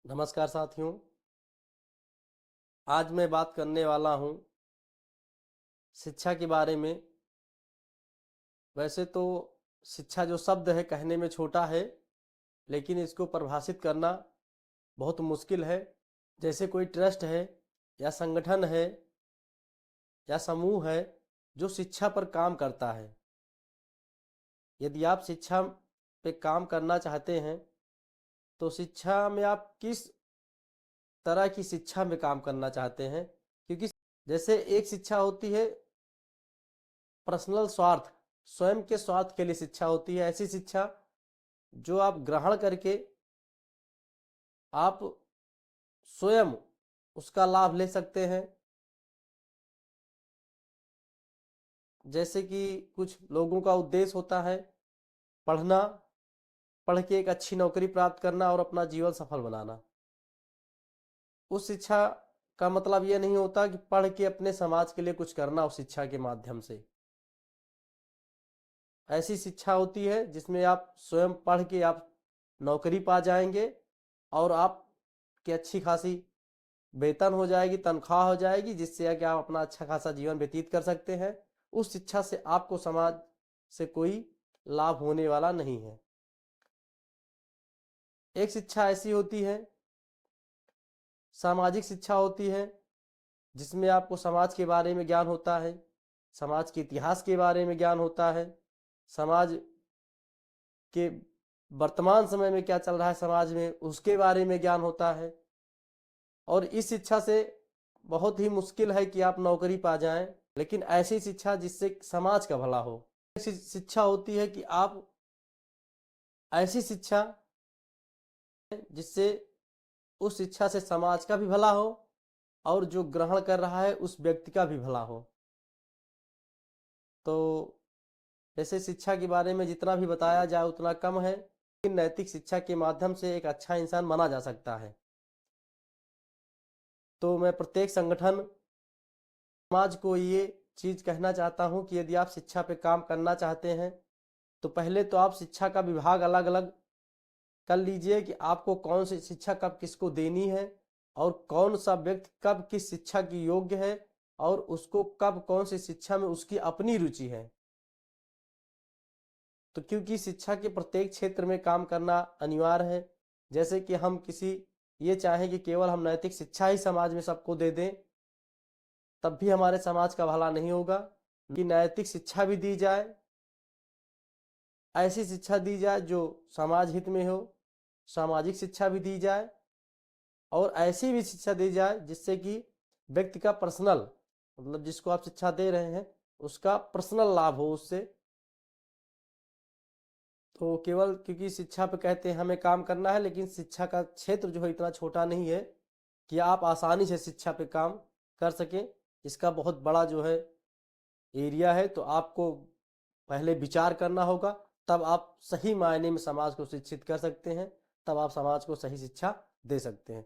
नमस्कार साथियों। आज मैं बात करने वाला हूँ शिक्षा के बारे में। वैसे तो शिक्षा जो शब्द है कहने में छोटा है, लेकिन इसको परिभाषित करना बहुत मुश्किल है। जैसे कोई ट्रस्ट है या संगठन है या समूह है जो शिक्षा पर काम करता है। यदि आप शिक्षा पे काम करना चाहते हैं तो शिक्षा में आप किस तरह की शिक्षा में काम करना चाहते हैं, क्योंकि जैसे एक शिक्षा होती है पर्सनल स्वार्थ, स्वयं के स्वार्थ के लिए शिक्षा होती है। ऐसी शिक्षा जो आप ग्रहण करके आप स्वयं उसका लाभ ले सकते हैं। जैसे कि कुछ लोगों का उद्देश्य होता है पढ़ना, पढ़ के एक अच्छी नौकरी प्राप्त करना और अपना जीवन सफल बनाना। उस शिक्षा का मतलब यह नहीं होता कि पढ़ के अपने समाज के लिए कुछ करना उस शिक्षा के माध्यम से। ऐसी शिक्षा होती है जिसमें आप स्वयं पढ़ के आप नौकरी पा जाएंगे और आप की अच्छी खासी वेतन हो जाएगी, तनख्वाह हो जाएगी, जिससे कि आप अपना अच्छा खासा जीवन व्यतीत कर सकते हैं। उस शिक्षा से आपको समाज से कोई लाभ होने वाला नहीं है। एक शिक्षा ऐसी होती है, सामाजिक शिक्षा होती है, जिसमें आपको समाज के बारे में ज्ञान होता है, समाज के इतिहास के बारे में ज्ञान होता है, समाज के वर्तमान समय में क्या चल रहा है समाज में उसके बारे में ज्ञान होता है। और इस शिक्षा से बहुत ही मुश्किल है कि आप नौकरी पा जाएं, लेकिन ऐसी शिक्षा जिससे समाज का भला हो। ऐसी शिक्षा होती है कि आप ऐसी शिक्षा जिससे उस शिक्षा से समाज का भी भला हो और जो ग्रहण कर रहा है उस व्यक्ति का भी भला हो। तो जैसे शिक्षा के बारे में जितना भी बताया जाए उतना कम है, लेकिन नैतिक शिक्षा के माध्यम से एक अच्छा इंसान बना जा सकता है। तो मैं प्रत्येक संगठन, समाज को ये चीज़ कहना चाहता हूँ कि यदि आप शिक्षा पे काम करना चाहते हैं तो पहले तो आप शिक्षा का विभाग अलग अलग कर लीजिए कि आपको कौन सी शिक्षा कब किसको देनी है और कौन सा व्यक्ति कब किस शिक्षा की योग्य है और उसको कब कौन सी शिक्षा में उसकी अपनी रुचि है। तो क्योंकि शिक्षा के प्रत्येक क्षेत्र में काम करना अनिवार्य है। जैसे कि हम किसी ये चाहें कि केवल हम नैतिक शिक्षा ही समाज में सबको दे दें, तब भी हमारे समाज का भला नहीं होगा। कि नैतिक शिक्षा भी दी जाए, ऐसी शिक्षा दी जाए जो समाज हित में हो, सामाजिक शिक्षा भी दी जाए और ऐसी भी शिक्षा दी जाए जिससे कि व्यक्ति का पर्सनल, मतलब जिसको आप शिक्षा दे रहे हैं उसका पर्सनल लाभ हो उससे। तो केवल क्योंकि शिक्षा पे कहते हैं हमें काम करना है, लेकिन शिक्षा का क्षेत्र जो है इतना छोटा नहीं है कि आप आसानी से शिक्षा पे काम कर सकें। इसका बहुत बड़ा जो है एरिया है। तो आपको पहले विचार करना होगा, तब आप सही मायने में समाज को शिक्षित कर सकते हैं, तब आप समाज को सही शिक्षा दे सकते हैं।